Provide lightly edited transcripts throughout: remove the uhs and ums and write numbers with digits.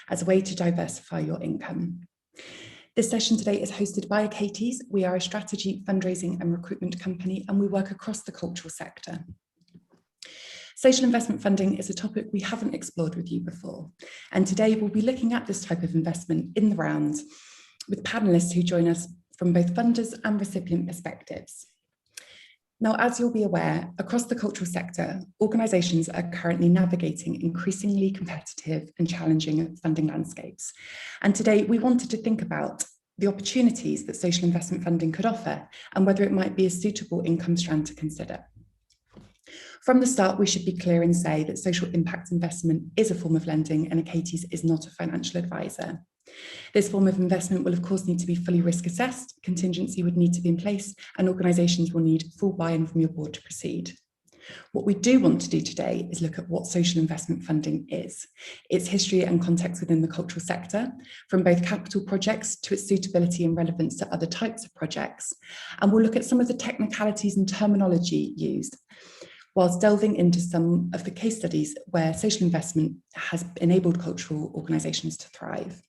as a way to diversify your income. This session today is hosted by Achates. We are a strategy, fundraising and recruitment company, and we work across the cultural sector. Social investment funding is a topic we haven't explored with you before, and today we'll be looking at this type of investment in the round with panellists who join us from both funders and recipient perspectives. Now, as you'll be aware, across the cultural sector, organisations are currently navigating increasingly competitive and challenging funding landscapes. And today we wanted to think about the opportunities that social investment funding could offer and whether it might be a suitable income strand to consider. From the start, we should be clear and say that social impact investment is a form of lending and Achates is not a financial advisor. This form of investment will of course need to be fully risk assessed, contingency would need to be in place, and organisations will need full buy-in from your board to proceed. What we do want to do today is look at what social investment funding is, its history and context within the cultural sector, from both capital projects to its suitability and relevance to other types of projects, and we'll look at some of the technicalities and terminology used, whilst delving into some of the case studies where social investment has enabled cultural organisations to thrive.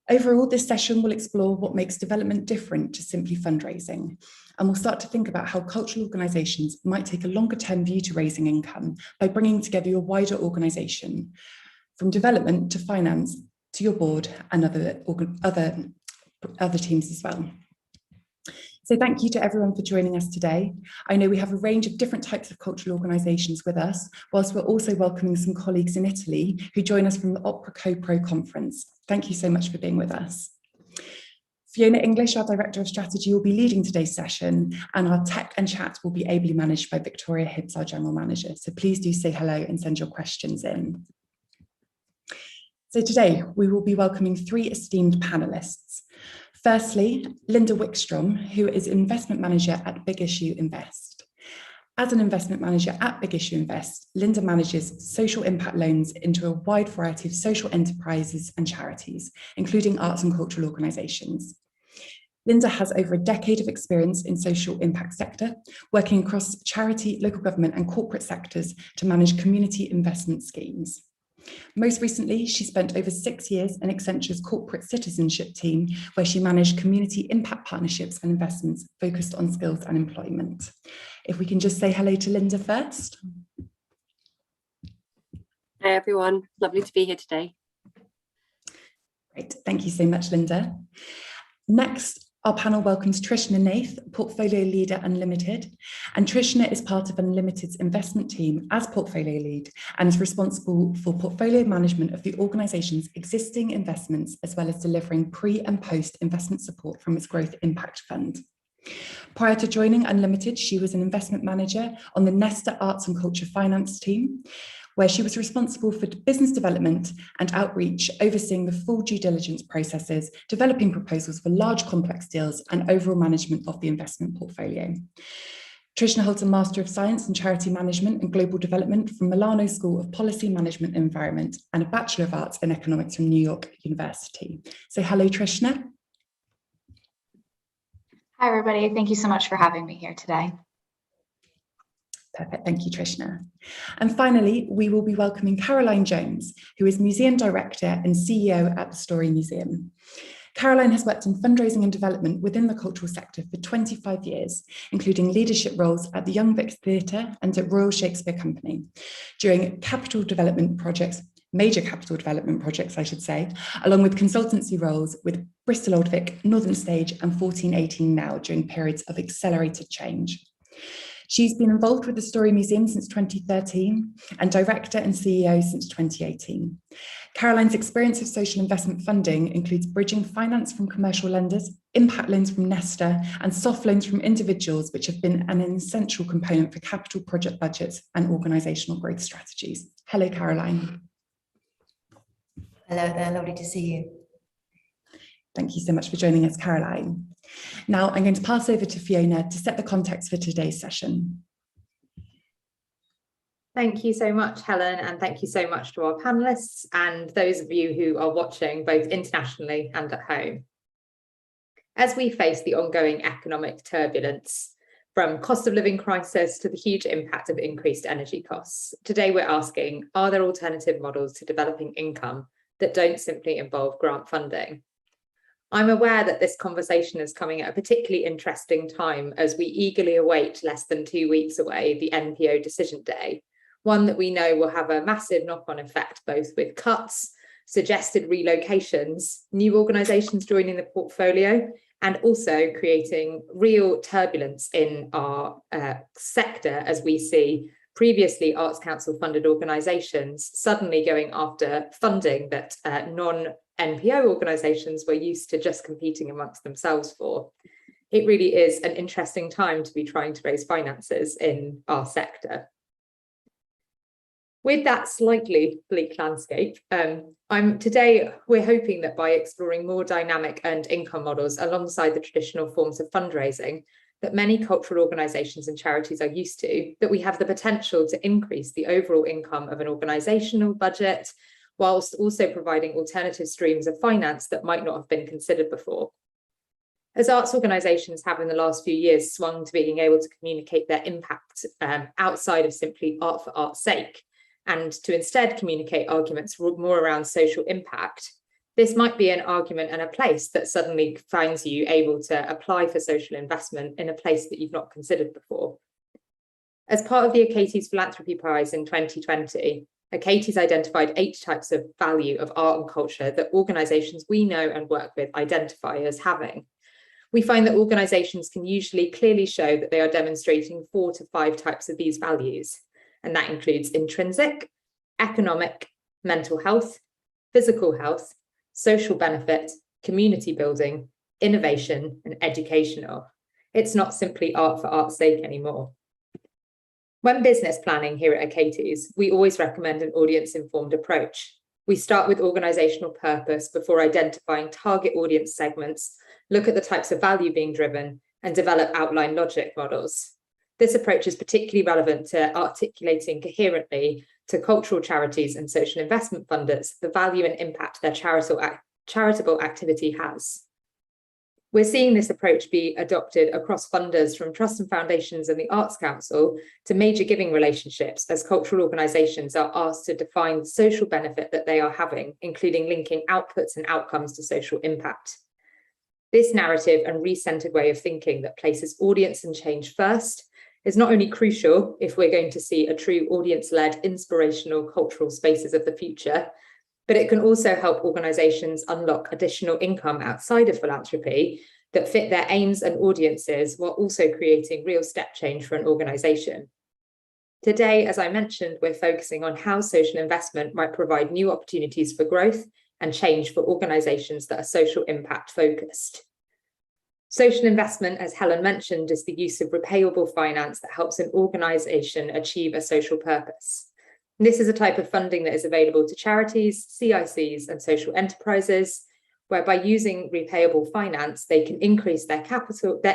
Overall, this session will explore what makes development different to simply fundraising, and we'll start to think about how cultural organisations might take a longer term view to raising income by bringing together your wider organisation, from development to finance to your board and other teams as well. So thank you to everyone for joining us today. I know we have a range of different types of cultural organisations with us, whilst we're also welcoming some colleagues in Italy who join us from the Opera Co-Pro conference. Thank you so much for being with us. Fiona English, our Director of Strategy, will be leading today's session, and our tech and chat will be ably managed by Victoria Hibbs, our General Manager. So please do say hello and send your questions in. So today we will be welcoming three esteemed panellists. Firstly, Linda Wickstrom, who is Investment Manager at Big Issue Invest. As an investment manager at Big Issue Invest, Linda manages social impact loans into a wide variety of social enterprises and charities, including arts and cultural organisations. Linda has over a decade of experience in social impact sector, working across charity, local government and corporate sectors to manage community investment schemes. Most recently, she spent over 6 years in Accenture's corporate citizenship team, where she managed community impact partnerships and investments focused on skills and employment. If we can just say hello to Linda first. Hi everyone, lovely to be here today. Great, thank you so much, Linda. Next, our panel welcomes Trishna Nath, Portfolio Leader Unlimited, and Trishna is part of Unlimited's investment team as Portfolio Lead and is responsible for portfolio management of the organisation's existing investments, as well as delivering pre- and post-investment support from its Growth Impact Fund. Prior to joining Unlimited, she was an investment manager on the Nesta Arts and Culture Finance team, where she was responsible for business development and outreach, overseeing the full due diligence processes, developing proposals for large complex deals and overall management of the investment portfolio. Trishna holds a Master of Science in Charity Management and Global Development from Milano School of Policy Management and Environment and a Bachelor of Arts in Economics from New York University. So hello, Trishna. Hi, everybody. Thank you so much for having me here today. Perfect, thank you, Trishna. And finally, we will be welcoming Caroline Jones, who is Museum Director and CEO at the Story Museum. Caroline has worked in fundraising and development within the cultural sector for 25 years, including leadership roles at the Young Vic Theatre and at Royal Shakespeare Company, during capital development projects, major capital development projects, I should say, along with consultancy roles with Bristol Old Vic, Northern Stage and 1418 Now during periods of accelerated change. She's been involved with the Story Museum since 2013 and Director and CEO since 2018. Caroline's experience of social investment funding includes bridging finance from commercial lenders, impact loans from Nesta, and soft loans from individuals, which have been an essential component for capital project budgets and organisational growth strategies. Hello, Caroline. Hello there, lovely to see you. Thank you so much for joining us, Caroline. Now I'm going to pass over to Fiona to set the context for today's session. Thank you so much, Helen, and thank you so much to our panellists and those of you who are watching both internationally and at home. As we face the ongoing economic turbulence, from cost of living crisis to the huge impact of increased energy costs. Today, we're asking, are there alternative models to developing income that don't simply involve grant funding? I'm aware that this conversation is coming at a particularly interesting time as we eagerly await, less than 2 weeks away, the NPO decision day, one that we know will have a massive knock-on effect, both with cuts, suggested relocations, new organisations joining the portfolio, and also creating real turbulence in our sector as we see previously Arts Council funded organisations suddenly going after funding that non-NPO organisations were used to just competing amongst themselves for. It really is an interesting time to be trying to raise finances in our sector. With that slightly bleak landscape, today we're hoping that by exploring more dynamic earned income models alongside the traditional forms of fundraising that many cultural organisations and charities are used to, that we have the potential to increase the overall income of an organisational budget, whilst also providing alternative streams of finance that might not have been considered before. As arts organisations have in the last few years swung to being able to communicate their impact outside of simply art for art's sake, and to instead communicate arguments more around social impact, this might be an argument and a place that suddenly finds you able to apply for social investment in a place that you've not considered before. As part of the Achates Philanthropy Prize in 2020, Achates identified 8 types of value of art and culture that organisations we know and work with identify as having. We find that organisations can usually clearly show that they are demonstrating 4 to 5 types of these values. And that includes intrinsic, economic, mental health, physical health, social benefit, community building, innovation, and educational. It's not simply art for art's sake anymore. When business planning here at Achates, we always recommend an audience-informed approach. We start with organisational purpose before identifying target audience segments, look at the types of value being driven, and develop outline logic models. This approach is particularly relevant to articulating coherently to cultural charities and social investment funders the value and impact their charitable activity has. We're seeing this approach be adopted across funders from trusts and foundations and the Arts Council to major giving relationships as cultural organisations are asked to define the social benefit that they are having, including linking outputs and outcomes to social impact. This narrative and recentered way of thinking that places audience and change first is not only crucial if we're going to see a true audience-led, inspirational cultural spaces of the future, but it can also help organisations unlock additional income outside of philanthropy that fit their aims and audiences while also creating real step change for an organisation. Today, as I mentioned, we're focusing on how social investment might provide new opportunities for growth and change for organisations that are social impact focused. Social investment, as Helen mentioned, is the use of repayable finance that helps an organisation achieve a social purpose. And this is a type of funding that is available to charities, CICs, and social enterprises, where by using repayable finance, they can increase their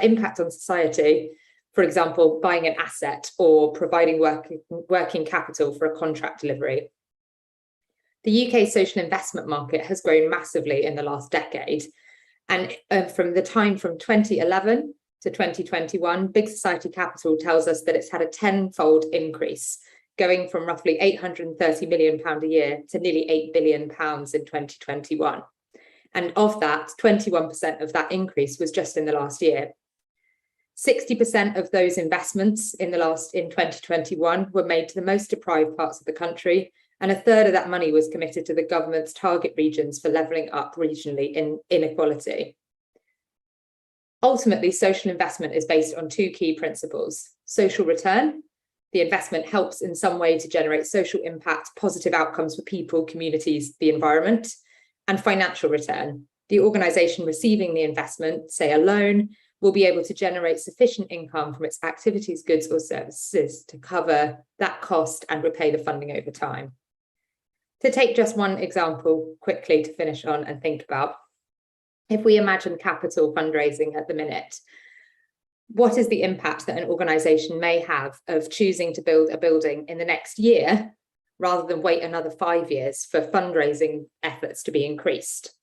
impact on society, for example, buying an asset or providing working capital for a contract delivery. The UK social investment market has grown massively in the last decade. And from 2011 to 2021, Big Society Capital tells us that it's had a 10-fold increase, going from roughly £830 million a year to nearly £8 billion in 2021. And of that, 21% of that increase was just in the last year. 60% of those investments in 2021 were made to the most deprived parts of the country, and a third of that money was committed to the government's target regions for levelling up regionally in inequality. Ultimately, social investment is based on 2 key principles: social return. The investment helps in some way to generate social impact, positive outcomes for people, communities, the environment, and financial return. The organisation receiving the investment, say a loan, will be able to generate sufficient income from its activities, goods, or services to cover that cost and repay the funding over time. To take just one example quickly to finish on and think about, if we imagine capital fundraising at the minute, what is the impact that an organisation may have of choosing to build a building in the next year rather than wait another 5 years for fundraising efforts to be increased?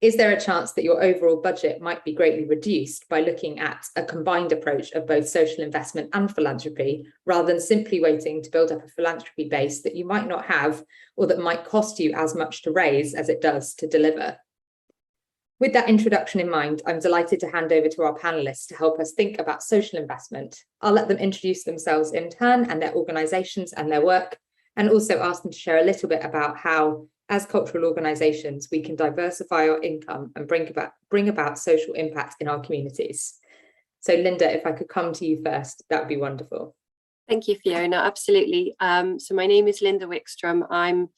Is there a chance that your overall budget might be greatly reduced by looking at a combined approach of both social investment and philanthropy, rather than simply waiting to build up a philanthropy base that you might not have, or that might cost you as much to raise as it does to deliver? With that introduction in mind, I'm delighted to hand over to our panelists to help us think about social investment. I'll let them introduce themselves in turn and their organisations and their work, and also ask them to share a little bit about how, as cultural organisations, we can diversify our income and bring about social impact in our communities. So Linda, if I could come to you first, that would be wonderful. Thank you, Fiona. Absolutely. So my name is Linda Wickstrom. I'm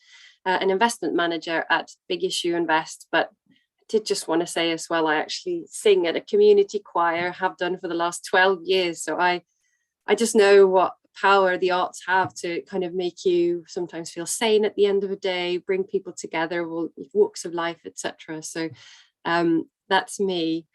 an investment manager at Big Issue Invest, but I did just want to say as well, I actually sing at a community choir, have done for the last 12 years. So I just know what power the arts have to kind of make you sometimes feel sane at the end of the day, bring people together, walks of life, etc. So that's me.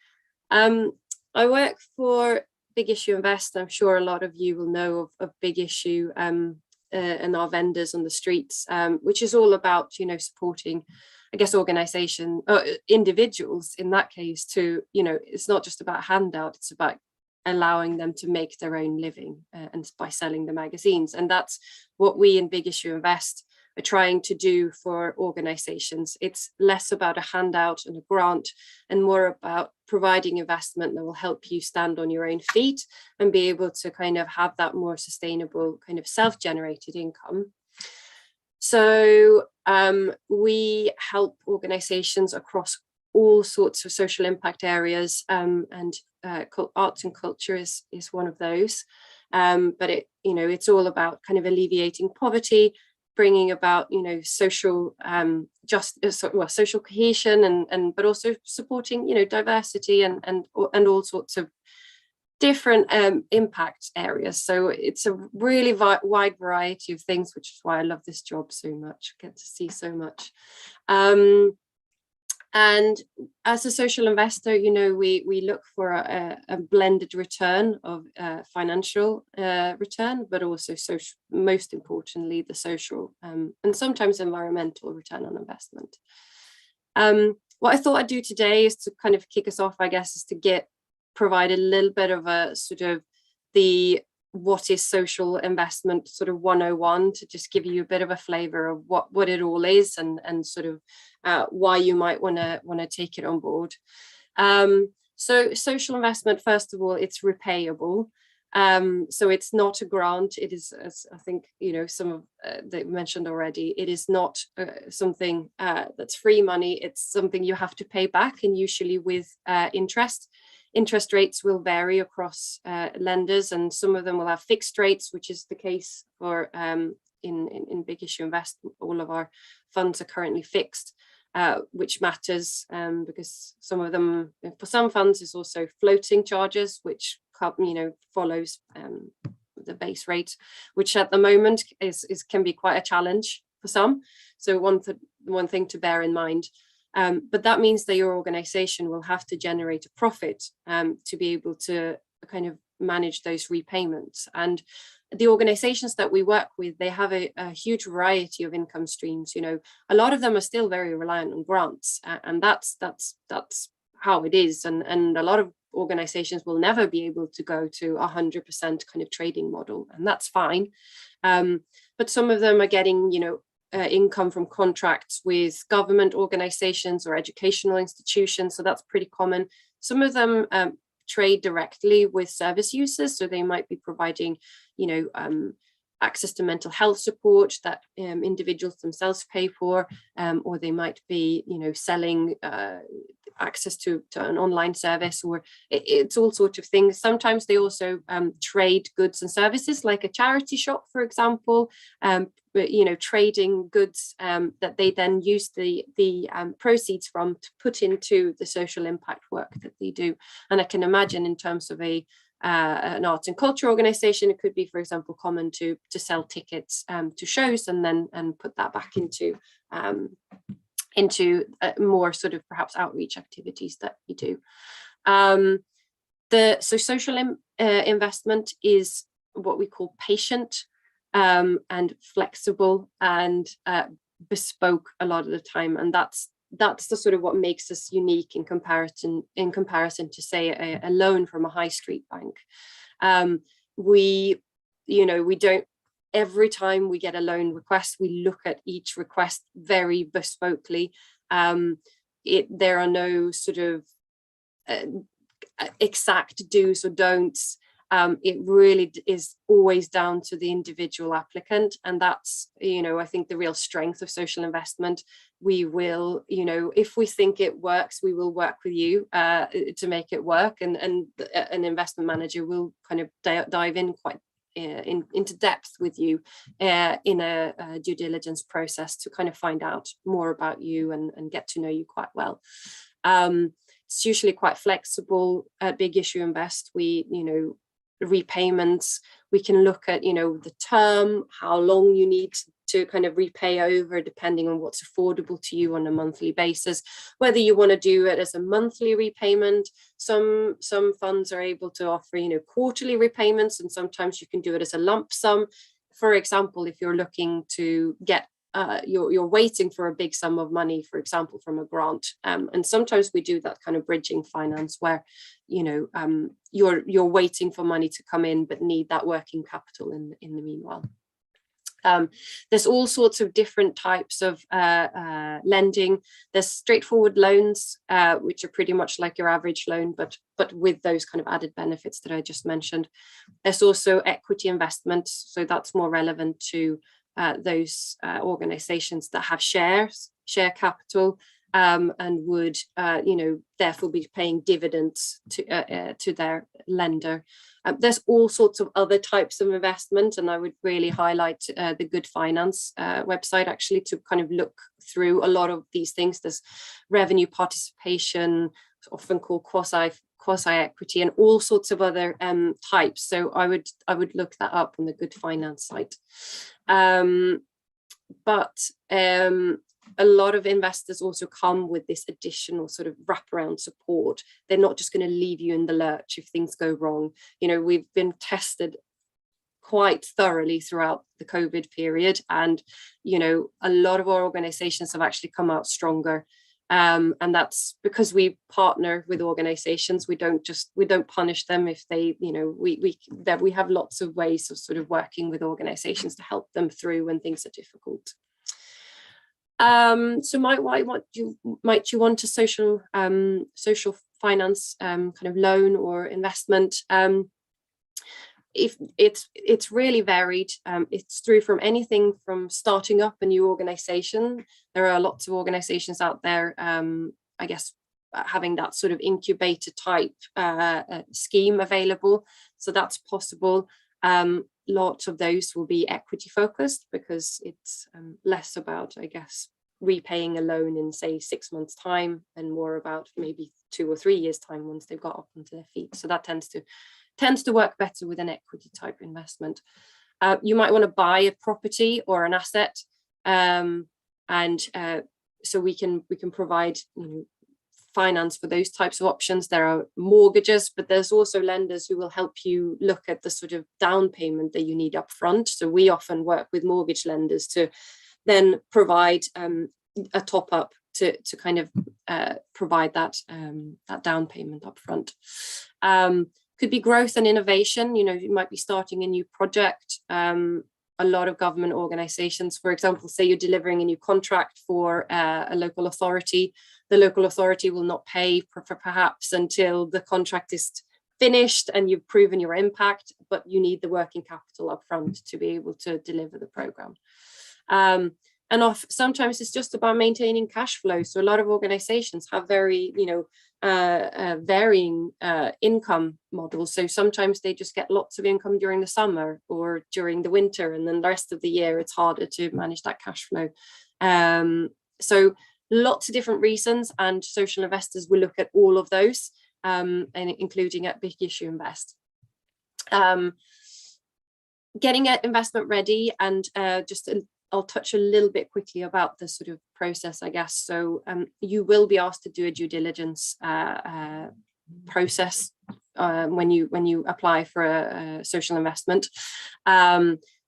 I work for Big Issue Invest. I'm sure a lot of you will know of Big Issue and our vendors on the streets, which is all about, supporting, I guess, organization, individuals in that case to, it's not just about handout, it's about allowing them to make their own living and by selling the magazines. And that's what we in Big Issue Invest are trying to do for organizations. It's less about a handout and a grant and more about providing investment that will help you stand on your own feet and be able to kind of have that more sustainable kind of self-generated income. So we help organizations across all sorts of social impact areas, and arts and culture is one of those. But it's all about kind of alleviating poverty, bringing about social social cohesion, and but also supporting diversity and all sorts of different impact areas. So it's a really wide variety of things, which is why I love this job so much. I get to see so much. And as a social investor, we look for a blended return of financial return, but also social, most importantly, the social and sometimes environmental return on investment. What I thought I'd do today is to kind of kick us off, I guess, is to provide a little bit of a sort of what is social investment sort of 101, to just give you a bit of a flavor of what it all is and sort of why you might want to take it on board. So social investment, first of all, it's repayable. So it's not a grant. It is, as I think some of they mentioned already, it is not something that's free money. It's something you have to pay back, and usually with interest. Interest rates will vary across lenders, and some of them will have fixed rates, which is the case for in Big Issue Invest. All of our funds are currently fixed, which matters because some of them, for some funds, is also floating charges, which follows the base rate, which at the moment can be quite a challenge for some. So one thing to bear in mind. But that means that your organization will have to generate a profit to be able to kind of manage those repayments. And the organizations that we work with, they have a huge variety of income streams. A lot of them are still very reliant on grants, and that's how it is. And a lot of organizations will never be able to go to 100% kind of trading model, and that's fine. But some of them are getting, income from contracts with government organizations or educational institutions, so that's pretty common. Some of them trade directly with service users, so they might be providing access to mental health support that individuals themselves pay for, or they might be selling access to an online service, or it's all sorts of things. Sometimes they also trade goods and services, like a charity shop, for example, but trading goods that they then use the proceeds from to put into the social impact work that they do. And I can imagine in terms of an arts and culture organization, it could be, for example, common to sell tickets to shows and then put that back into more sort of perhaps outreach activities that you do. So social investment is what we call patient and flexible and bespoke a lot of the time, and that's that's the sort of what makes us unique in comparison to, say, a loan from a high street bank. We don't, every time we get a loan request, we look at each request very bespokely. There are no sort of exact do's or don'ts. It really is always down to the individual applicant, and that's, I think, the real strength of social investment. We will, if we think it works, we will work with you to make it work, and an investment manager will kind of dive in quite into depth with you in a due diligence process to kind of find out more about you and get to know you quite well. It's usually quite flexible at Big Issue Invest. Repayments, we can look at the term, how long you need to kind of repay over, depending on what's affordable to you on a monthly basis, whether you want to do it as a monthly repayment. Some funds are able to offer quarterly repayments, and sometimes you can do it as a lump sum. For example, if you're looking to get you're waiting for a big sum of money, for example, from a grant, and sometimes we do that kind of bridging finance where you're waiting for money to come in but need that working capital in the meanwhile. There's all sorts of different types of lending. There's straightforward loans, which are pretty much like your average loan, but with those kind of added benefits that I just mentioned. There's also equity investments, so that's more relevant to those organizations that have share capital, and would therefore be paying dividends to their lender. There's all sorts of other types of investment, and I would really highlight the Good Finance website, actually, to kind of look through a lot of these things. There's revenue participation, often called quasi-equity, and all sorts of other types. So I would look that up on the Good Finance site. But a lot of investors also come with this additional sort of wraparound support. They're not just going to leave you in the lurch if things go wrong. We've been tested quite thoroughly throughout the COVID period, and a lot of our organizations have actually come out stronger. And that's because we partner with organizations. We don't punish them if they, we have lots of ways of sort of working with organizations to help them through when things are difficult. So might you want a social finance kind of loan or investment? If it's really varied. It's through from anything from starting up a new organization. There are lots of organizations out there, I guess, having that sort of incubator type scheme available. So that's possible. Lots of those will be equity focused, because it's less about, I guess, repaying a loan in, say, 6 months time, and more about maybe 2 or 3 years time once they've got up onto their feet. So that tends to work better with an equity type investment. You might want to buy a property or an asset, so we can provide finance for those types of options. There are mortgages, but there's also lenders who will help you look at the sort of down payment that you need up front. So we often work with mortgage lenders to then provide a top up to kind of provide that down payment up front. Could be growth and innovation. You might be starting a new project. A lot of government organizations, for example, say you're delivering a new contract for a local authority. The local authority will not pay for perhaps until the contract is finished and you've proven your impact, but you need the working capital up front to be able to deliver the program. Sometimes it's just about maintaining cash flow. So a lot of organizations have very, varying income models. So sometimes they just get lots of income during the summer or during the winter, and then the rest of the year it's harder to manage that cash flow. So lots of different reasons, and social investors will look at all of those, and including at Big Issue Invest. Getting an investment ready, and I'll touch a little bit quickly about the sort of process, I guess. So you will be asked to do a due diligence process when you apply for a social investment.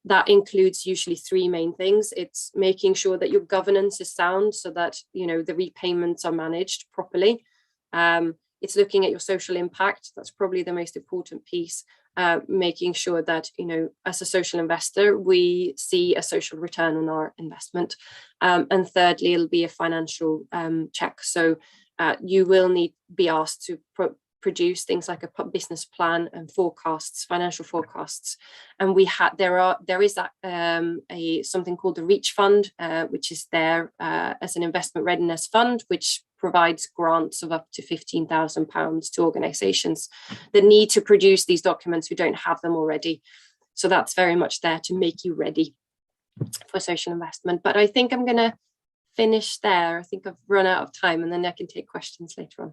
That includes usually three main things. It's making sure that your governance is sound so that, you know, the repayments are managed properly. It's looking at your social impact. That's probably the most important piece. Making sure that, you know, as a social investor, we see a social return on our investment. And thirdly, it'll be a financial check. So you will be asked to produce things like a business plan and forecasts, financial forecasts. And there is something called the REACH fund, which is there as an investment readiness fund, which provides grants of up to £15,000 to organisations that need to produce these documents who don't have them already. So that's very much there to make you ready for social investment. But I think I'm going to finish there. I think I've run out of time, and then I can take questions later on.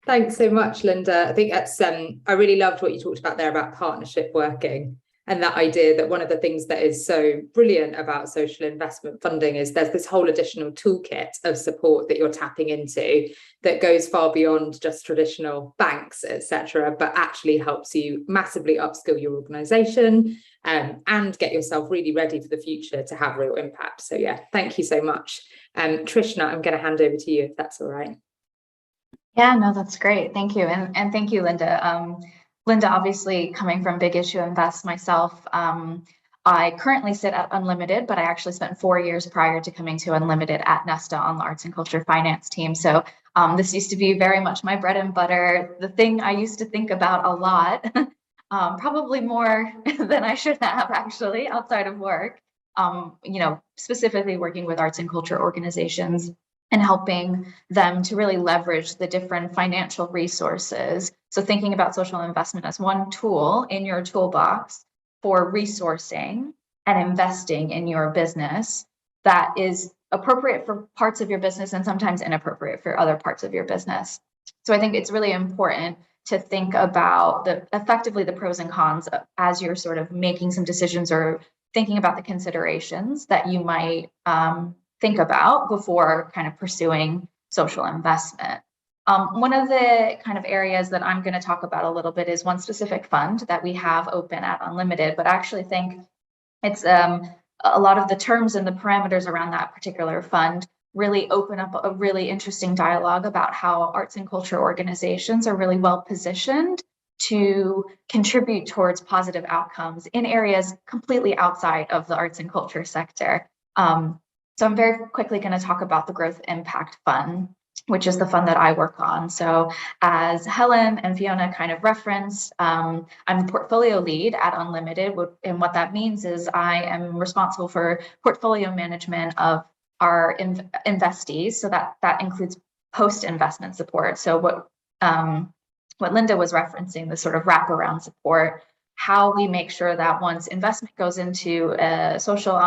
Thanks so much, Linda. I think that's I really loved what you talked about there about partnership working, and that idea that one of the things that is so brilliant about social investment funding is there's this whole additional toolkit of support that you're tapping into that goes far beyond just traditional banks, etc., but actually helps you massively upskill your organisation and get yourself really ready for the future to have real impact. So yeah, thank you so much. Trishna, I'm going to hand over to you if that's all right. Yeah, no, that's great. Thank you. And thank you, Linda. Linda, obviously coming from Big Issue Invest myself, I currently sit at Unlimited, but I actually spent 4 years prior to coming to Unlimited at Nesta on the Arts and Culture Finance team. So this used to be very much my bread and butter, the thing I used to think about a lot, probably more than I should have actually outside of work, you know, specifically working with arts and culture organizations and helping them to really leverage the different financial resources. So thinking about social investment as one tool in your toolbox for resourcing and investing in your business that is appropriate for parts of your business and sometimes inappropriate for other parts of your business. So I think it's really important to think about effectively the pros and cons as you're sort of making some decisions or thinking about the considerations that you might think about before kind of pursuing social investment. One of the kind of areas that I'm going to talk about a little bit is one specific fund that we have open at Unlimited, but I actually think it's a lot of the terms and the parameters around that particular fund really open up a really interesting dialogue about how arts and culture organizations are really well positioned to contribute towards positive outcomes in areas completely outside of the arts and culture sector. So I'm very quickly going to talk about the Growth Impact Fund, which is the fund that I work on. So as Helen and Fiona kind of referenced, I'm the portfolio lead at Unlimited. And what that means is I am responsible for portfolio management of our investees. So that includes post-investment support. So what Linda was referencing, the sort of wraparound support, how we make sure that once investment goes into a social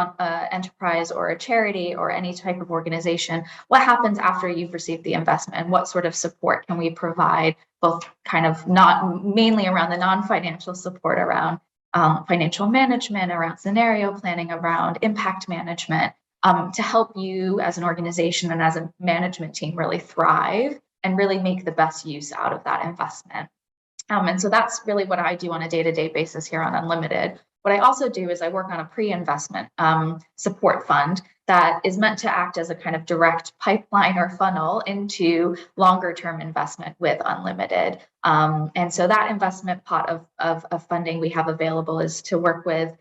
enterprise or a charity or any type of organization, what happens after you've received the investment and what sort of support can we provide, both kind of not mainly around the non-financial support around financial management, around scenario planning, around impact management, to help you as an organization and as a management team really thrive and really make the best use out of that investment. And so that's really what I do on a day-to-day basis here on Unlimited. What I also do is I work on a pre-investment support fund that is meant to act as a kind of direct pipeline or funnel into longer-term investment with Unlimited. And so that investment pot of funding we have available is to work with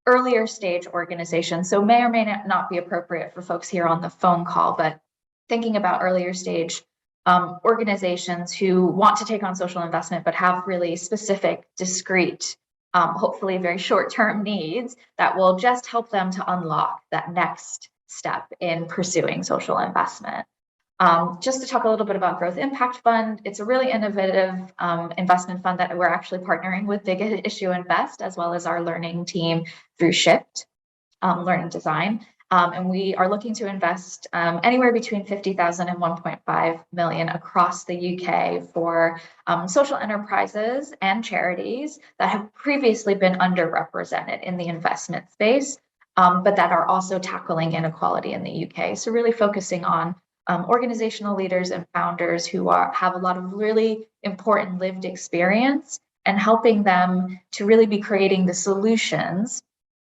earlier stage organizations. So may or may not be appropriate for folks here on the phone call, but thinking about earlier stage organizations who want to take on social investment, but have really specific, discrete, hopefully very short-term needs that will just help them to unlock that next step in pursuing social investment. Just to talk a little bit about Growth Impact Fund, it's a really innovative investment fund that we're actually partnering with Big Issue Invest, as well as our learning team through Shift Learning Design. And we are looking to invest anywhere between 50,000 and 1.5 million across the UK for social enterprises and charities that have previously been underrepresented in the investment space, but that are also tackling inequality in the UK. So really focusing on organizational leaders and founders who have a lot of really important lived experience and helping them to really be creating the solutions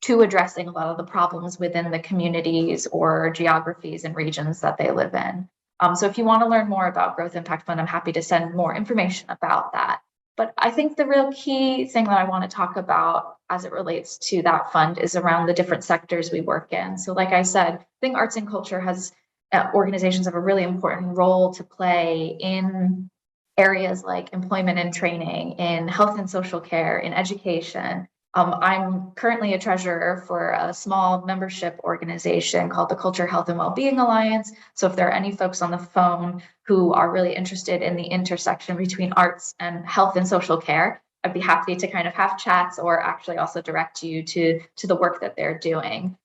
to addressing a lot of the problems within the communities or geographies and regions that they live in. So if you want to learn more about Growth Impact Fund, I'm happy to send more information about that. But I think the real key thing that I want to talk about as it relates to that fund is around the different sectors we work in. So like I said, I think arts and culture has organizations have a really important role to play in areas like employment and training, in health and social care, in education. I'm currently a treasurer for a small membership organization called the Culture, Health, and Wellbeing Alliance. So if there are any folks on the phone who are really interested in the intersection between arts and health and social care, I'd be happy to kind of have chats or actually also direct you to the work that they're doing.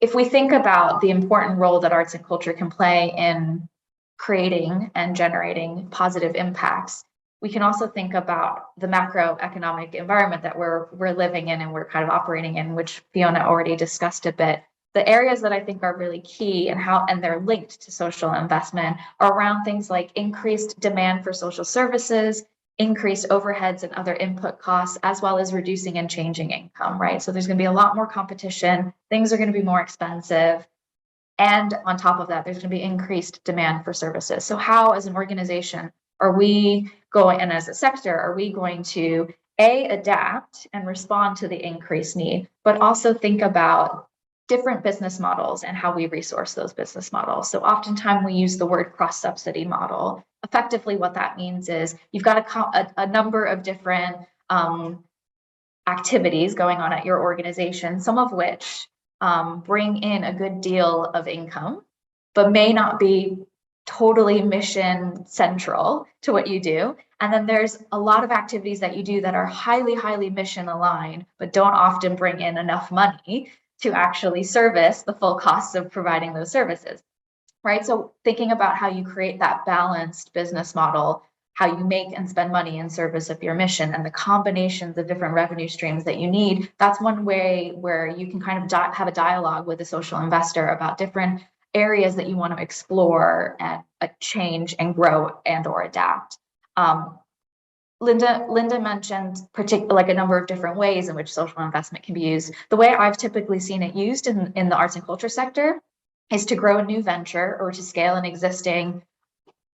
If we think about the important role that arts and culture can play in creating and generating positive impacts, we can also think about the macroeconomic environment that we're living in and we're kind of operating in, which Fiona already discussed a bit. The areas that I think are really key and they're linked to social investment are around things like increased demand for social services, increased overheads and other input costs, as well as reducing and changing income, right? So there's going to be a lot more competition, things are going to be more expensive. And on top of that, there's going to be increased demand for services. So how, as an organization, are we going, and as a sector, are we going to adapt and respond to the increased need, but also think about different business models and how we resource those business models? So oftentimes we use the word cross-subsidy model. Effectively, what that means is you've got a number of different activities going on at your organization, some of which bring in a good deal of income, but may not be totally mission central to what you do. And then there's a lot of activities that you do that are highly, highly mission aligned, but don't often bring in enough money to actually service the full costs of providing those services, right? So thinking about how you create that balanced business model, how you make and spend money in service of your mission, and the combinations of different revenue streams that you need, that's one way where you can kind of have a dialogue with a social investor about different areas that you want to explore and change and grow and or adapt. Linda mentioned like a number of different ways in which social investment can be used. The way I've typically seen it used in the arts and culture sector is to grow a new venture or to scale an existing,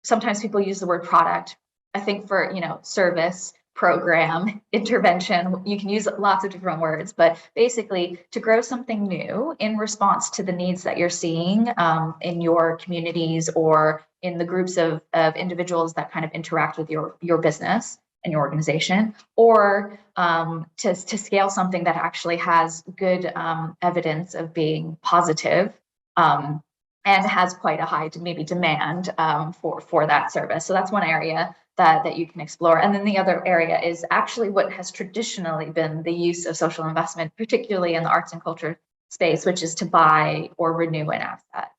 sometimes people use the word product. I think for, service, program, intervention, you can use lots of different words, but basically to grow something new in response to the needs that you're seeing in your communities or in the groups of individuals that kind of interact with your business and your organization, or to scale something that actually has good evidence of being positive and has quite a high maybe demand for that service. So that's one area that you can explore. And then the other area is actually what has traditionally been the use of social investment, particularly in the arts and culture space, which is to buy or renew an asset.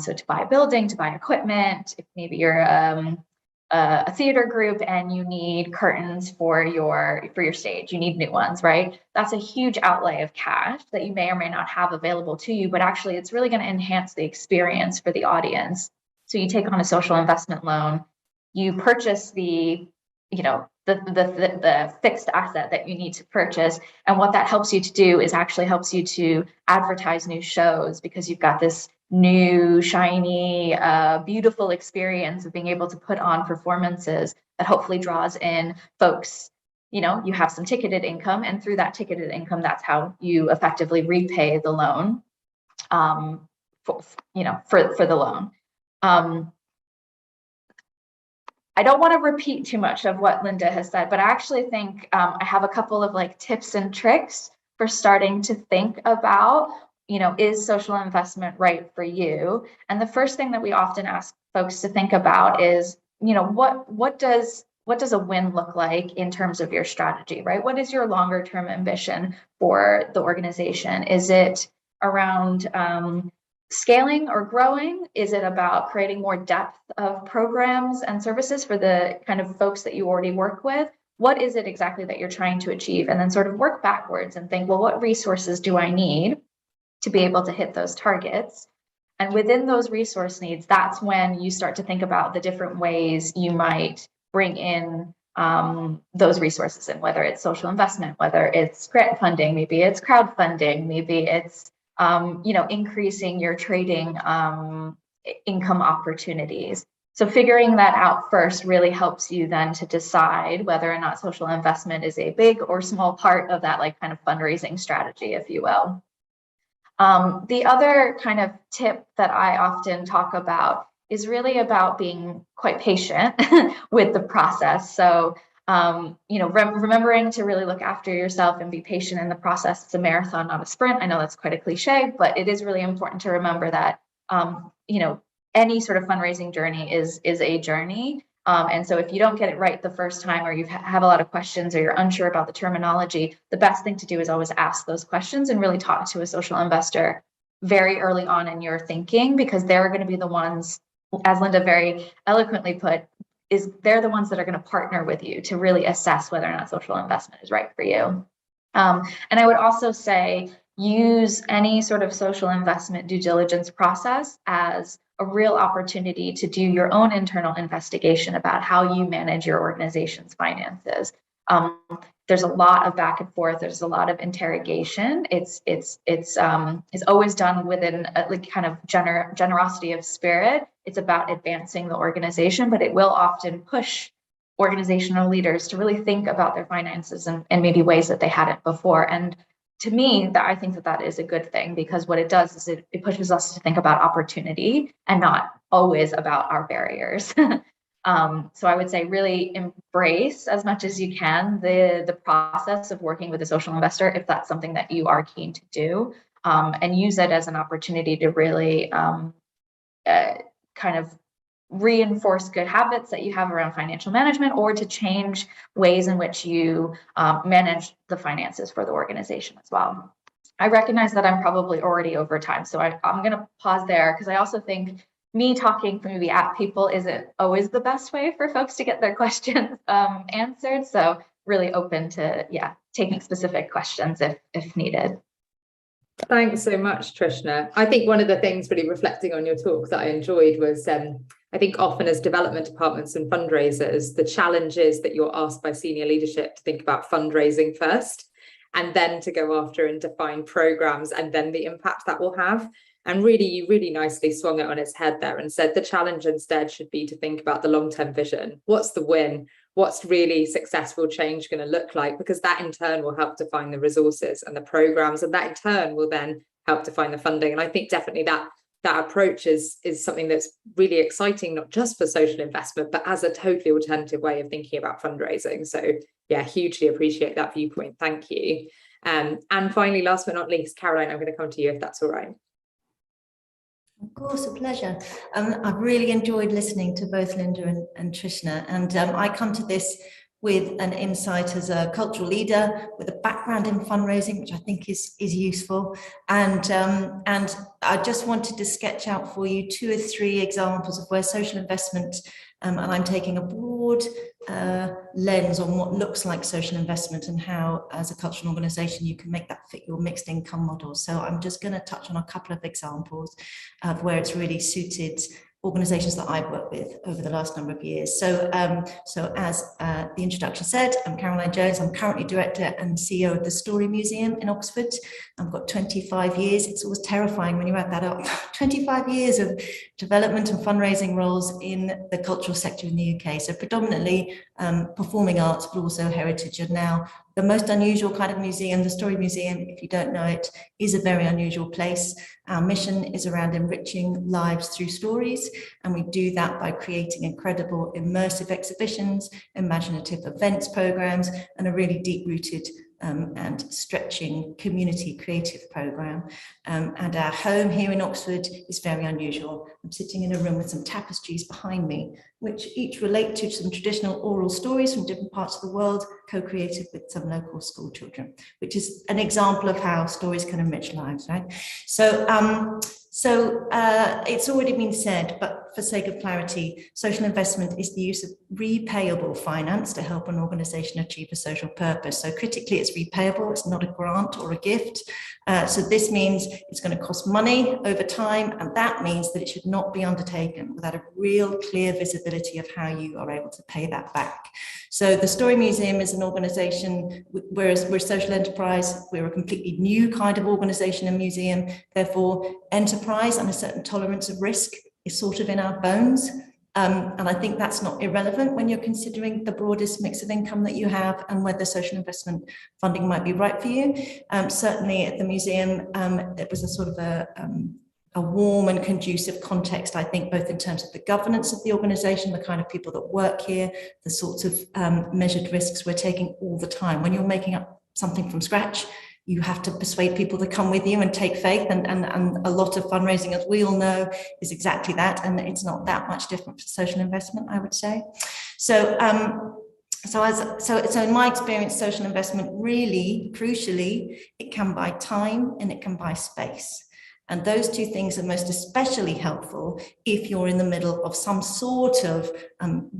So to buy a building, to buy equipment. If maybe you're a theater group and you need curtains for your stage, you need new ones, right? That's a huge outlay of cash that you may or may not have available to you, but actually it's really going to enhance the experience for the audience. So you take on a social investment loan, you purchase the fixed asset that you need to purchase. And what that helps you to do is actually helps you to advertise new shows, because you've got this new, shiny, beautiful experience of being able to put on performances that hopefully draws in folks. You have some ticketed income, and through that ticketed income, that's how you effectively repay the loan for the loan. I don't want to repeat too much of what Linda has said, but I actually think I have a couple of tips and tricks for starting to think about, is social investment right for you? And the first thing that we often ask folks to think about is, what does a win look like in terms of your strategy, right? What is your longer term ambition for the organization? Is it around scaling or growing? Is it about creating more depth of programs and services for the kind of folks that you already work with? What is it exactly that you're trying to achieve? And then sort of work backwards and think, well, what resources do I need to be able to hit those targets? And within those resource needs, that's when you start to think about the different ways you might bring in those resources in, whether it's social investment, whether it's grant funding, maybe it's crowdfunding, maybe it's increasing your trading income opportunities. So figuring that out first really helps you then to decide whether or not social investment is a big or small part of that kind of fundraising strategy, if you will. The other kind of tip that I often talk about is really about being quite patient with the process. So, remembering to really look after yourself and be patient in the process. It's a marathon, not a sprint. I know that's quite a cliche, but it is really important to remember that, any sort of fundraising journey is a journey. And so if you don't get it right the first time, or you have a lot of questions, or you're unsure about the terminology, the best thing to do is always ask those questions and really talk to a social investor very early on in your thinking, because they're going to be the ones, as Linda very eloquently put, they're the ones that are going to partner with you to really assess whether or not social investment is right for you. And I would also say use any sort of social investment due diligence process as a real opportunity to do your own internal investigation about how you manage your organization's finances. There's a lot of back and forth. There's a lot of interrogation. It's always done within a kind of generosity of spirit. It's about advancing the organization, but it will often push organizational leaders to really think about their finances in maybe ways that they hadn't before. And to me, I think that is a good thing, because what it does is it pushes us to think about opportunity and not always about our barriers. So I would say really embrace as much as you can the process of working with a social investor, if that's something that you are keen to do, and use it as an opportunity to really kind of reinforce good habits that you have around financial management, or to change ways in which you manage the finances for the organization as well. I recognize that I'm probably already over time, so I'm going to pause there, because I also think me talking maybe at people isn't always the best way for folks to get their questions answered. So really open to taking specific questions if needed. Thanks so much, Trishna. I think one of the things really reflecting on your talk that I enjoyed was I think often as development departments and fundraisers, the challenge is that you're asked by senior leadership to think about fundraising first, and then to go after and define programs, and then the impact that will have. And really, you really nicely swung it on its head there and said the challenge instead should be to think about the long-term vision. What's the win? What's really successful change going to look like? Because that in turn will help define the resources and the programs, and that in turn will then help define the funding. And I think definitely that approach is something that's really exciting, not just for social investment, but as a totally alternative way of thinking about fundraising. So yeah, hugely appreciate that viewpoint. Thank you. And finally, last but not least, Caroline, I'm going to come to you if that's all right. Of course, a pleasure. I've really enjoyed listening to both Linda and Trishna, and I come to this with an insight as a cultural leader with a background in fundraising, which I think is useful. And I just wanted to sketch out for you 2 or 3 examples of where social investment, and I'm taking a broad lens on what looks like social investment and how, as a cultural organisation, you can make that fit your mixed income model. So I'm just going to touch on a couple of examples of where it's really suited organisations that I've worked with over the last number of years. So as the introduction said, I'm Caroline Jones. I'm currently director and CEO of the Story Museum in Oxford. I've got 25 years. It's always terrifying when you add that up. 25 years of development and fundraising roles in the cultural sector in the UK. So predominantly performing arts, but also heritage. And now the most unusual kind of museum, the Story Museum, if you don't know it, is a very unusual place. Our mission is around enriching lives through stories, and we do that by creating incredible immersive exhibitions, imaginative events programs, and a really deep-rooted and stretching community creative program. And our home here in Oxford is very unusual. I'm sitting in a room with some tapestries behind me, which each relate to some traditional oral stories from different parts of the world, co-created with some local school children, which is an example of how stories can enrich lives, right? So So it's already been said, but for sake of clarity, social investment is the use of repayable finance to help an organization achieve a social purpose. So critically, it's repayable, it's not a grant or a gift. So this means it's going to cost money over time, and that means that it should not be undertaken without a real clear visibility of how you are able to pay that back. So the Story Museum is an organization, whereas we're a social enterprise, we're a completely new kind of organization and museum. Therefore, enterprise and a certain tolerance of risk is sort of in our bones. And I think that's not irrelevant when you're considering the broadest mix of income that you have and whether social investment funding might be right for you. Certainly at the museum, it was a sort of a warm and conducive context, I think, both in terms of the governance of the organisation, the kind of people that work here, the sorts of measured risks we're taking all the time. When you're making up something from scratch, you have to persuade people to come with you and take faith, and a lot of fundraising, as we all know, is exactly that, and it's not that much different for social investment, I would say. So in my experience, social investment really, crucially, it can buy time and it can buy space. And those two things are most especially helpful if you're in the middle of some sort of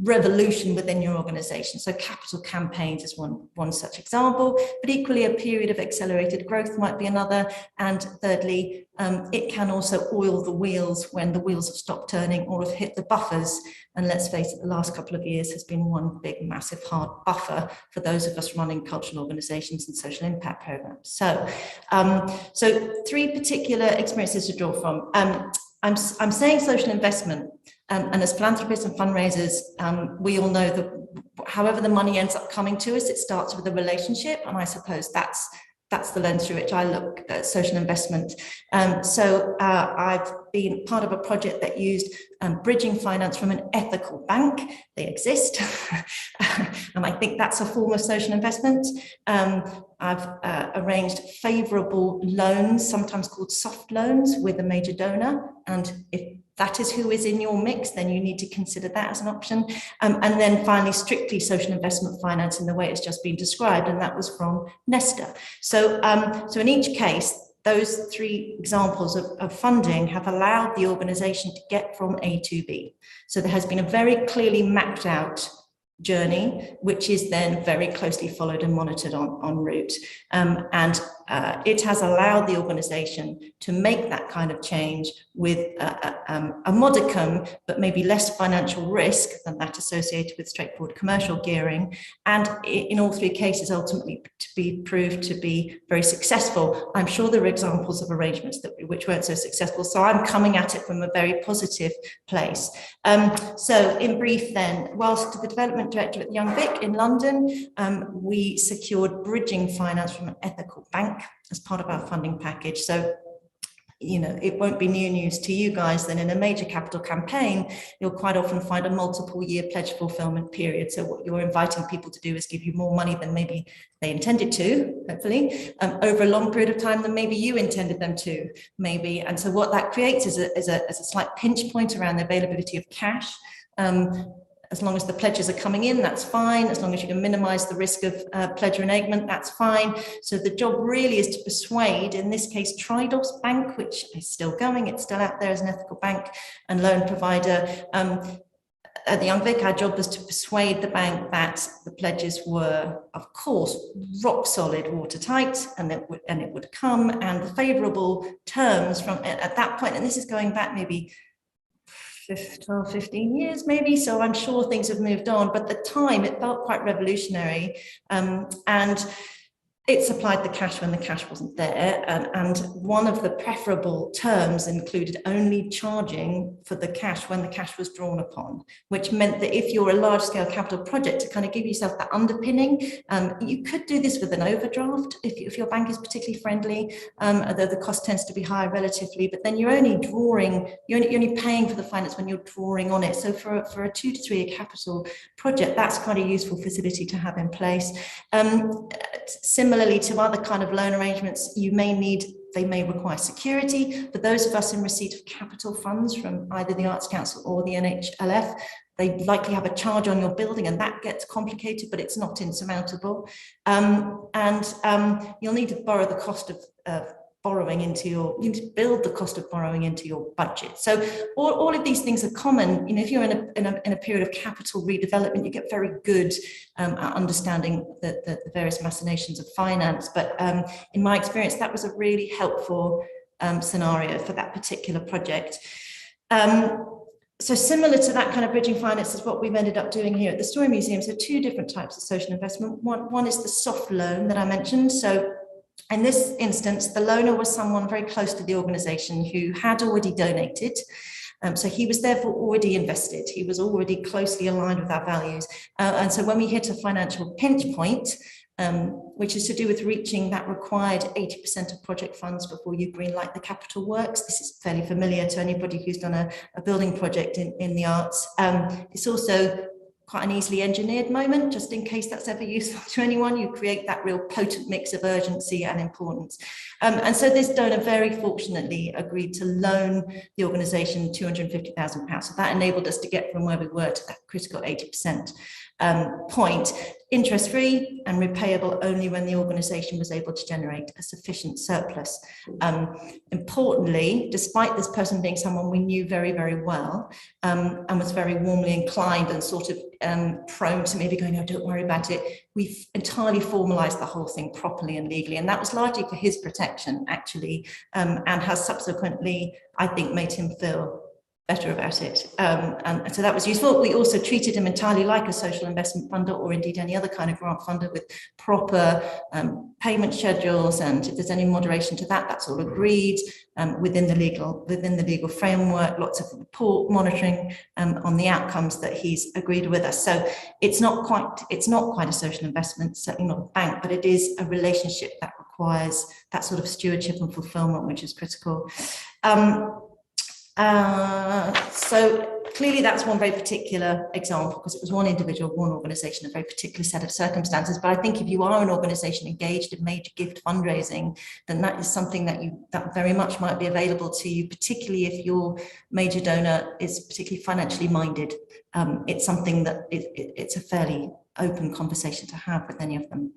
revolution within your organization. So capital campaigns is one such example, but equally a period of accelerated growth might be another. And thirdly, it can also oil the wheels when the wheels have stopped turning or have hit the buffers. And let's face it, the last couple of years has been one big, massive, hard buffer for those of us running cultural organizations and social impact programs. So, three particular experiences to draw from. I'm saying social investment, and as philanthropists and fundraisers, we all know that however the money ends up coming to us, it starts with a relationship, and I suppose that's the lens through which I look at social investment. I've been part of a project that used bridging finance from an ethical bank. They exist, and I think that's a form of social investment. I've arranged favourable loans, sometimes called soft loans, with a major donor, and if that is who is in your mix, then you need to consider that as an option. And then finally, strictly social investment finance in the way it's just been described, and that was from Nesta. So in each case, those three examples of funding have allowed the organisation to get from A to B. So there has been a very clearly mapped out journey, which is then very closely followed and monitored en route. It has allowed the organisation to make that kind of change with a modicum, but maybe less financial risk than that associated with straightforward commercial gearing. And in all three cases, ultimately to be proved to be very successful. I'm sure there are examples of arrangements which weren't so successful. So I'm coming at it from a very positive place. So in brief then, whilst the development director at Young Vic in London, we secured bridging finance from an ethical bank as part of our funding package. So, you know, it won't be new news to you guys that in a major capital campaign, you'll quite often find a multiple year pledge fulfillment period. So what you're inviting people to do is give you more money than maybe they intended to, hopefully, over a long period of time than maybe you intended them to, maybe. And so what that creates is a slight pinch point around the availability of cash. As long as the pledges are coming in, that's fine. As long as you can minimize the risk of pledge renegement, that's fine. So the job really is to persuade, in this case, Tridos Bank, which is still going, it's still out there as an ethical bank and loan provider. At the Young Vic, our job was to persuade the bank that the pledges were, of course, rock solid, watertight, and it would come, and the favourable terms from at that point, and this is going back maybe 12, 15 years maybe, so I'm sure things have moved on, but at the time it felt quite revolutionary, and it supplied the cash when the cash wasn't there, and one of the preferable terms included only charging for the cash when the cash was drawn upon, which meant that if you're a large-scale capital project, to kind of give yourself that underpinning, you could do this with an overdraft if your bank is particularly friendly, although the cost tends to be higher relatively, but then you're only paying for the finance when you're drawing on it. So for a 2 to 3 year capital project, that's quite a useful facility to have in place. Similarly to other kind of loan arrangements, they may require security. For those of us in receipt of capital funds from either the Arts Council or the NHLF, they likely have a charge on your building, and that gets complicated, but it's not insurmountable. You'll need to borrow the cost of borrowing into you need to build the cost of borrowing into your budget. So all of these things are common. If you're in a period of capital redevelopment, you get very good at understanding the various machinations of finance. But in my experience, that was a really helpful scenario for that particular project. So similar to that kind of bridging finance is what we've ended up doing here at the Story Museum. So two different types of social investment. One is the soft loan that I mentioned. So in this instance, the loaner was someone very close to the organisation who had already donated. So he was therefore already invested. He was already closely aligned with our values. And so when we hit a financial pinch point, which is to do with reaching that required 80% of project funds before you greenlight the capital works. This is fairly familiar to anybody who's done a building project in the arts. It's also quite an easily engineered moment, just in case that's ever useful to anyone. You create that real potent mix of urgency and importance. And so this donor very fortunately agreed to loan the organisation £250,000. So that enabled us to get from where we were to that critical 80% point, interest-free and repayable only when the organisation was able to generate a sufficient surplus. Importantly, despite this person being someone we knew very, very well, and was very warmly inclined and sort of prone to maybe going, oh, don't worry about it, we've entirely formalised the whole thing properly and legally. And that was largely for his protection, actually, and has subsequently, I think, made him feel better about it. And so that was useful. We also treated him entirely like a social investment funder, or indeed any other kind of grant funder, with proper payment schedules, and if there's any moderation to that, that's all agreed within the legal framework. Lots of report monitoring on the outcomes that he's agreed with us. So it's not quite a social investment, certainly not a bank, but it is a relationship that requires that sort of stewardship and fulfillment, which is critical. So clearly that's one very particular example, because it was one individual, one organisation, a very particular set of circumstances. But I think if you are an organisation engaged in major gift fundraising, then that is something that very much might be available to you, particularly if your major donor is particularly financially minded. It's something that it's a fairly open conversation to have with any of them.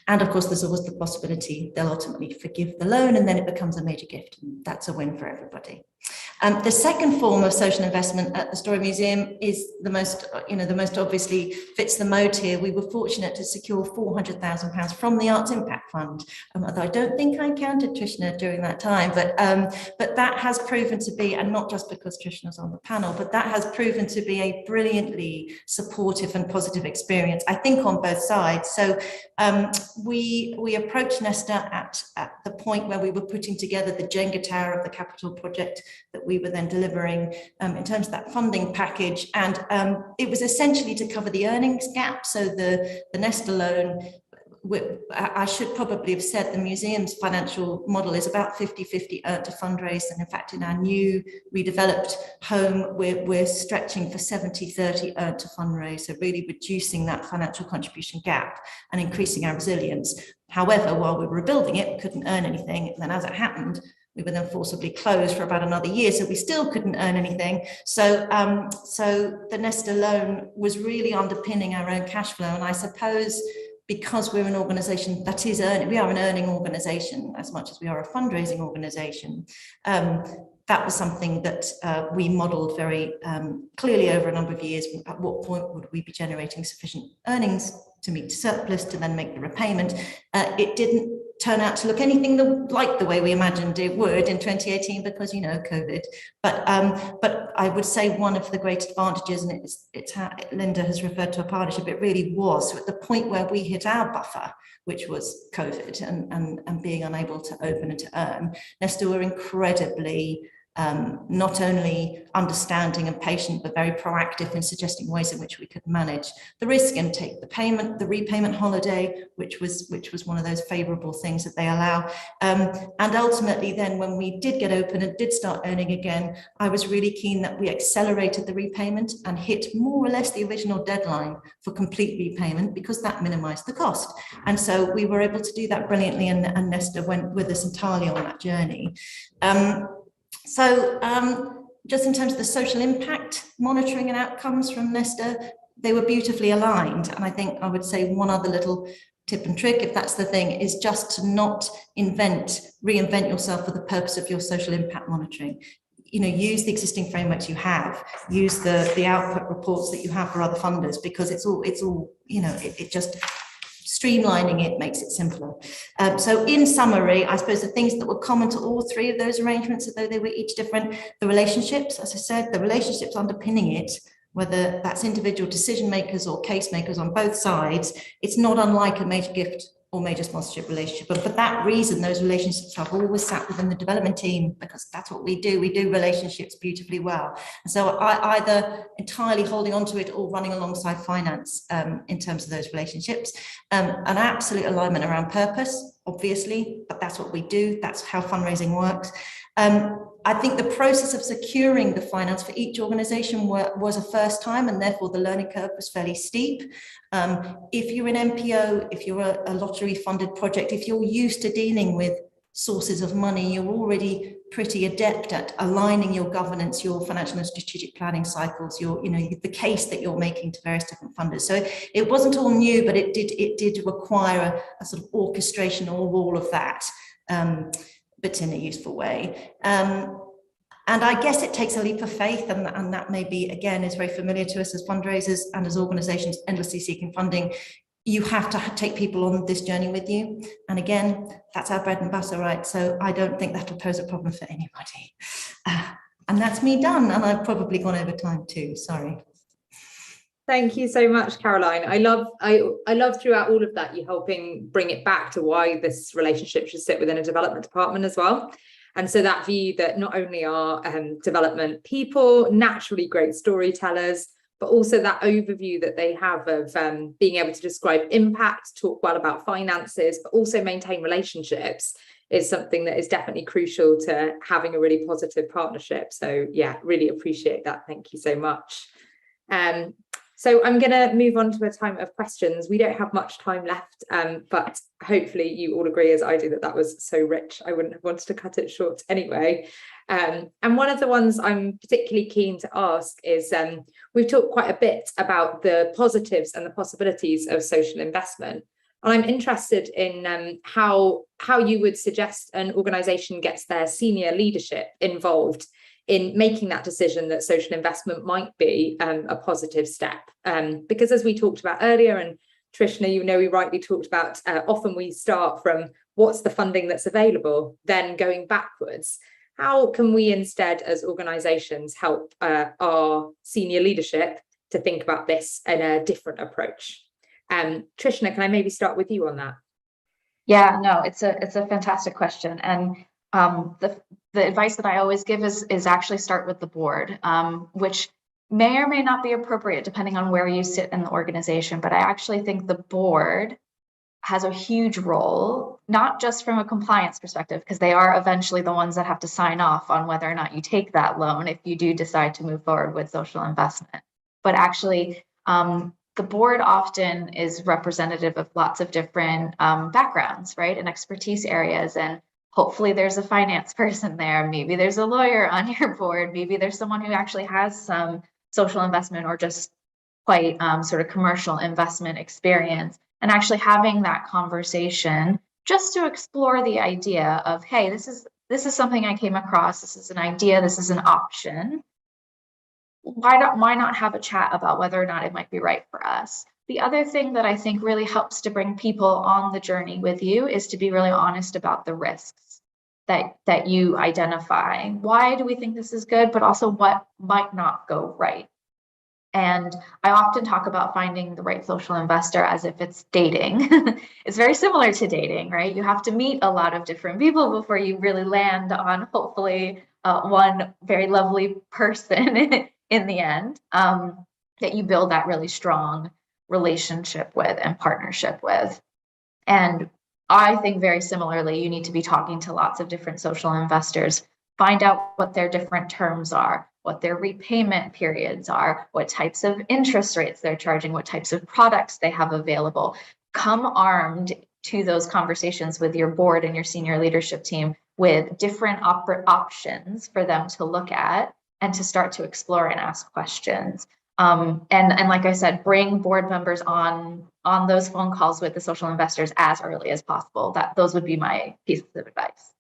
And of course, there's always the possibility they'll ultimately forgive the loan, and then it becomes a major gift, and that's a win for everybody. The second form of social investment at the Story Museum is the most obviously fits the mode here. We were fortunate to secure £400,000 from the Arts Impact Fund, although I don't think I counted Trishna during that time, but that has proven to be, and not just because Trishna's on the panel, but that has proven to be a brilliantly supportive and positive experience, I think, on both sides. So we approached Nesta at the point where we were putting together the Jenga tower of the capital project that we were then delivering in terms of that funding package. And it was essentially to cover the earnings gap. So the Nesta loan, I should probably have said the museum's financial model is about 50-50 earned to fundraise. And in fact, in our new redeveloped home, we're stretching for 70-30 earned to fundraise. So really reducing that financial contribution gap and increasing our resilience. However, while we were building it, we couldn't earn anything. And then as it happened, we were then forcibly closed for about another year, so we still couldn't earn anything. So, so the Nesta loan was really underpinning our own cash flow. And I suppose because we're an organisation that is earning, we are an earning organisation as much as we are a fundraising organisation. That was something that we modelled very clearly over a number of years. At what point would we be generating sufficient earnings to meet surplus to then make the repayment? It didn't turn out to look anything like the way we imagined it would in 2018 because, COVID. But I would say one of the great advantages, and it's how Linda has referred to a partnership, it really was. So at the point where we hit our buffer, which was COVID and being unable to open and to earn, Nesta were incredibly not only understanding and patient, but very proactive in suggesting ways in which we could manage the risk and take the repayment holiday, which was one of those favourable things that they allow. And ultimately then when we did get open and did start earning again, I was really keen that we accelerated the repayment and hit more or less the original deadline for complete repayment, because that minimised the cost. And so we were able to do that brilliantly, and Nesta went with us entirely on that journey. So just in terms of the social impact monitoring and outcomes from Nesta, they were beautifully aligned. And I think I would say one other little tip and trick, if that's the thing, is just to not reinvent yourself for the purpose of your social impact monitoring. Use the existing frameworks you have, use the output reports that you have for other funders, because it's all it just streamlining it makes it simpler. So in summary, I suppose the things that were common to all three of those arrangements, although they were each different, the relationships, as I said, the relationships underpinning it, whether that's individual decision makers or case makers on both sides, it's not unlike a major gift or major sponsorship relationship. But for that reason, those relationships have always sat within the development team, because that's what we do. We do relationships beautifully well. And so I either entirely holding on to it or running alongside finance in terms of those relationships. An absolute alignment around purpose, obviously, but that's what we do. That's how fundraising works. I think the process of securing the finance for each organization was a first time, and therefore the learning curve was fairly steep. If you're an MPO, if you're a lottery funded project, if you're used to dealing with sources of money, you're already pretty adept at aligning your governance, your financial and strategic planning cycles, the case that you're making to various different funders. So it wasn't all new, but it did require a sort of orchestration of all of that. But in a useful way. And I guess it takes a leap of faith, and that maybe, again, is very familiar to us as fundraisers and as organizations endlessly seeking funding. You have to take people on this journey with you. And again, that's our bread and butter, right? So I don't think that'll pose a problem for anybody. And that's me done. And I've probably gone over time too, sorry. Thank you so much, Caroline. I love throughout all of that, you helping bring it back to why this relationship should sit within a development department as well. And so that view that not only are development people naturally great storytellers, but also that overview that they have of being able to describe impact, talk well about finances, but also maintain relationships is something that is definitely crucial to having a really positive partnership. So yeah, really appreciate that. Thank you so much. So I'm going to move on to a time of questions. We don't have much time left, but hopefully you all agree, as I do, that was so rich. I wouldn't have wanted to cut it short anyway. And one of the ones I'm particularly keen to ask is, we've talked quite a bit about the positives and the possibilities of social investment. And I'm interested in how you would suggest an organisation gets their senior leadership involved in making that decision that social investment might be a positive step. Because as we talked about earlier, and Trishna, we rightly talked about, often we start from what's the funding that's available, then going backwards. How can we instead, as organisations, help our senior leadership to think about this in a different approach? Trishna, can I maybe start with you on that? Yeah, no, it's a fantastic question. And the advice that I always give is actually start with the board, which may or may not be appropriate depending on where you sit in the organization. But I actually think the board has a huge role, not just from a compliance perspective, because they are eventually the ones that have to sign off on whether or not you take that loan if you do decide to move forward with social investment. But actually, the board often is representative of lots of different backgrounds, right, and expertise areas. And hopefully there's a finance person there. Maybe there's a lawyer on your board. Maybe there's someone who actually has some social investment or just quite sort of commercial investment experience. And actually having that conversation just to explore the idea of, hey, this is something I came across. This is an idea. This is an option. Why not have a chat about whether or not it might be right for us? The other thing that I think really helps to bring people on the journey with you is to be really honest about the risks that you identify. Why do we think this is good, but also what might not go right? And I often talk about finding the right social investor as if it's dating. It's very similar to dating, right? You have to meet a lot of different people before you really land on hopefully one very lovely person in the end that you build that really strong relationship with and partnership with. And I think very similarly, you need to be talking to lots of different social investors, find out what their different terms are, what their repayment periods are, what types of interest rates they're charging, what types of products they have available. Come armed to those conversations with your board and your senior leadership team with different options for them to look at and to start to explore and ask questions. And like I said, bring board members on those phone calls with the social investors as early as possible. Those would be my pieces of advice.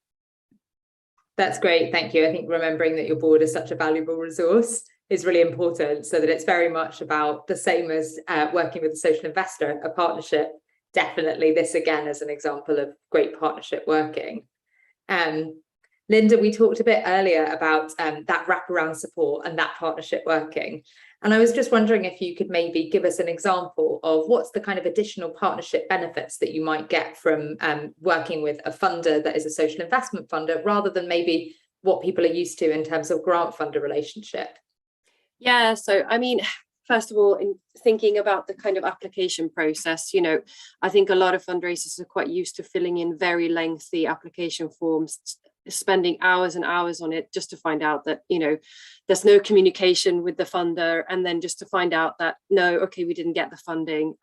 That's great, thank you. I think remembering that your board is such a valuable resource is really important, so that it's very much about the same as working with a social investor, a partnership. Definitely this again as an example of great partnership working. Linda, we talked a bit earlier about that wraparound support and that partnership working. And I was just wondering if you could maybe give us an example of what's the kind of additional partnership benefits that you might get from working with a funder that is a social investment funder, rather than maybe what people are used to in terms of grant funder relationship. Yeah, so I mean, first of all, in thinking about the kind of application process, I think a lot of fundraisers are quite used to filling in very lengthy application forms, spending hours and hours on it just to find out that, there's no communication with the funder, and then just to find out that, no, okay, we didn't get the funding.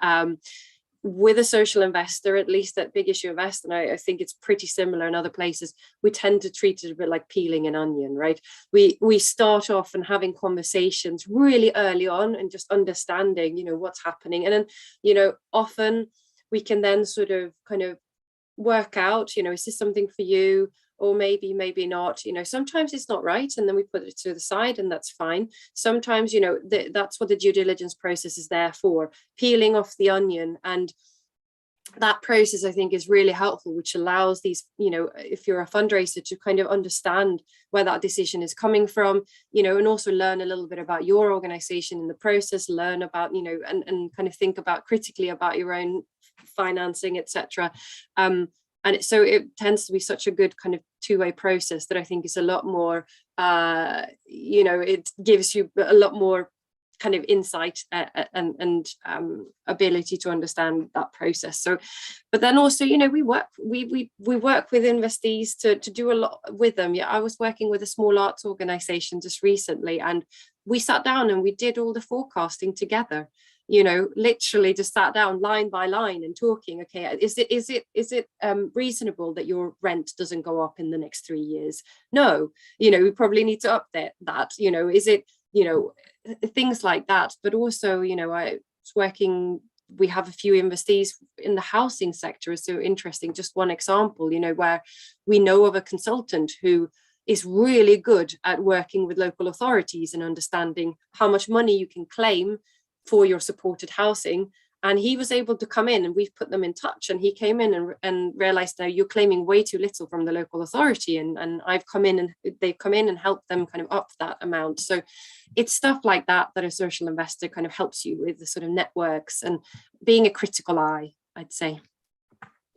With a social investor, at least at Big Issue Invest, and I think it's pretty similar in other places, we tend to treat it a bit like peeling an onion, right? We start off and having conversations really early on and just understanding, what's happening. And then, often we can then sort of kind of work out, is this something for you? Or maybe not, sometimes it's not right, and then we put it to the side, and that's fine. Sometimes, that's what the due diligence process is there for, peeling off the onion. And that process, I think, is really helpful, which allows these, if you're a fundraiser, to kind of understand where that decision is coming from, and also learn a little bit about your organization in the process, learn about, and kind of think about critically about your own financing, etc. And so it tends to be such a good kind of two-way process that I think is a lot more, it gives you a lot more kind of insight and ability to understand that process. So, but then also, we work with investees to do a lot with them. Yeah, I was working with a small arts organization just recently, and we sat down and we did all the forecasting together. Literally just sat down line by line and talking, okay, is it reasonable that your rent doesn't go up in the next 3 years? No, we probably need to update that, is it, things like that. But also, I was working, we have a few investees in the housing sector. Is so interesting. Just one example, where we know of a consultant who is really good at working with local authorities and understanding how much money you can claim for your supported housing. And he was able to come in, and we've put them in touch, and he came in and realized that you're claiming way too little from the local authority, and I've come in, and they've come in and helped them kind of up that amount. So it's stuff like that a social investor kind of helps you with, the sort of networks and being a critical eye, I'd say.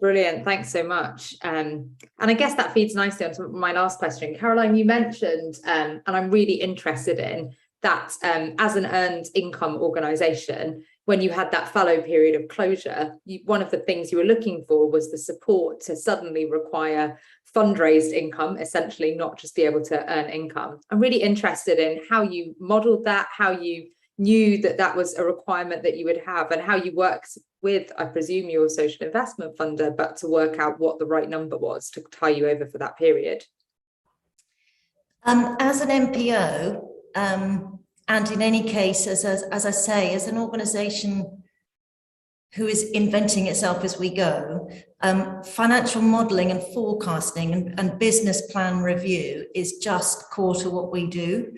Brilliant, thanks so much. And I guess that feeds nicely onto my last question. Caroline, you mentioned, and I'm really interested in that, as an earned income organisation, when you had that fallow period of closure, one of the things you were looking for was the support to suddenly require fundraised income, essentially, not just be able to earn income. I'm really interested in how you modelled that, how you knew that that was a requirement that you would have, and how you worked with, I presume, your social investment funder, but to work out what the right number was to tie you over for that period. As an MPO, and in any case, as I say, as an organisation who is inventing itself as we go, financial modelling and forecasting and business plan review is just core to what we do.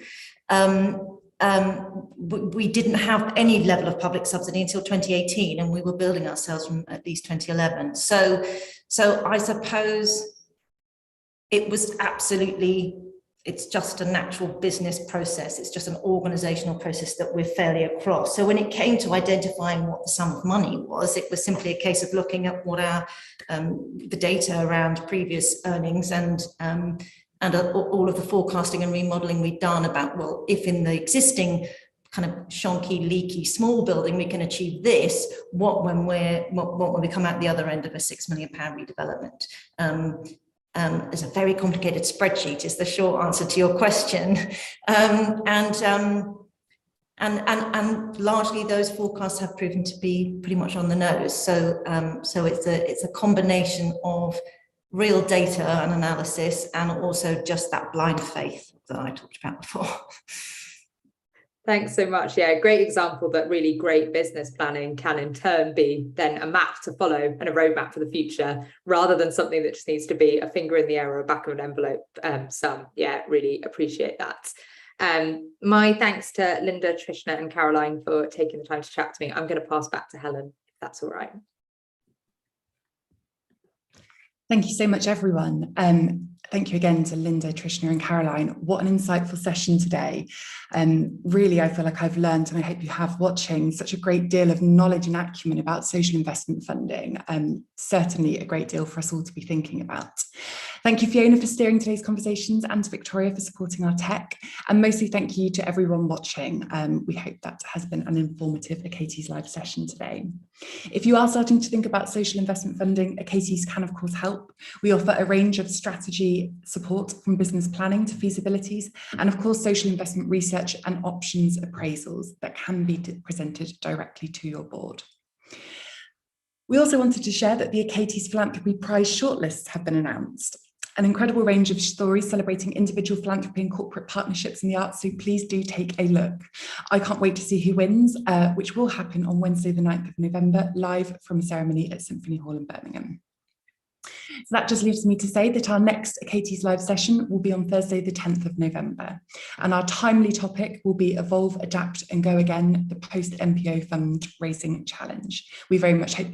We didn't have any level of public subsidy until 2018, and we were building ourselves from at least 2011. So I suppose it was absolutely, it's just a natural business process. It's just an organizational process that we're fairly across. So when it came to identifying what the sum of money was, it was simply a case of looking at what our the data around previous earnings and all of the forecasting and remodeling we'd done about, well, if in the existing kind of shonky, leaky, small building we can achieve this, what when we come out the other end of a £6 million redevelopment. It's a very complicated spreadsheet is the short answer to your question. And largely those forecasts have proven to be pretty much on the nose. So it's a combination of real data and analysis, and also just that blind faith that I talked about before. Thanks so much. Yeah, great example that really great business planning can in turn be then a map to follow and a roadmap for the future, rather than something that just needs to be a finger in the air or a back of an envelope sum. Yeah, really appreciate that. My thanks to Linda, Trishna and Caroline for taking the time to chat to me. I'm going to pass back to Helen, if that's all right. Thank you so much, everyone. Thank you again to Linda, Trishna and Caroline. What an insightful session today. Really, I feel like I've learned, and I hope you have watching, such a great deal of knowledge and acumen about social investment funding. Certainly a great deal for us all to be thinking about. Thank you, Fiona, for steering today's conversations, and to Victoria for supporting our tech. And mostly thank you to everyone watching. We hope that has been an informative Achates live session today. If you are starting to think about social investment funding, Achates can, of course, help. We offer a range of strategy support from business planning to feasibilities, and of course, social investment research and options appraisals that can be presented directly to your board. We also wanted to share that the Achates Philanthropy Prize shortlists have been announced. An incredible range of stories celebrating individual philanthropy and corporate partnerships in the arts, so please do take a look. I can't wait to see who wins, which will happen on Wednesday the 9th of November, live from a ceremony at Symphony Hall in Birmingham. So that just leaves me to say that our next Achates live session will be on Thursday the 10th of November. And our timely topic will be Evolve, Adapt and Go Again, the post-MPO fundraising challenge. We very much hope you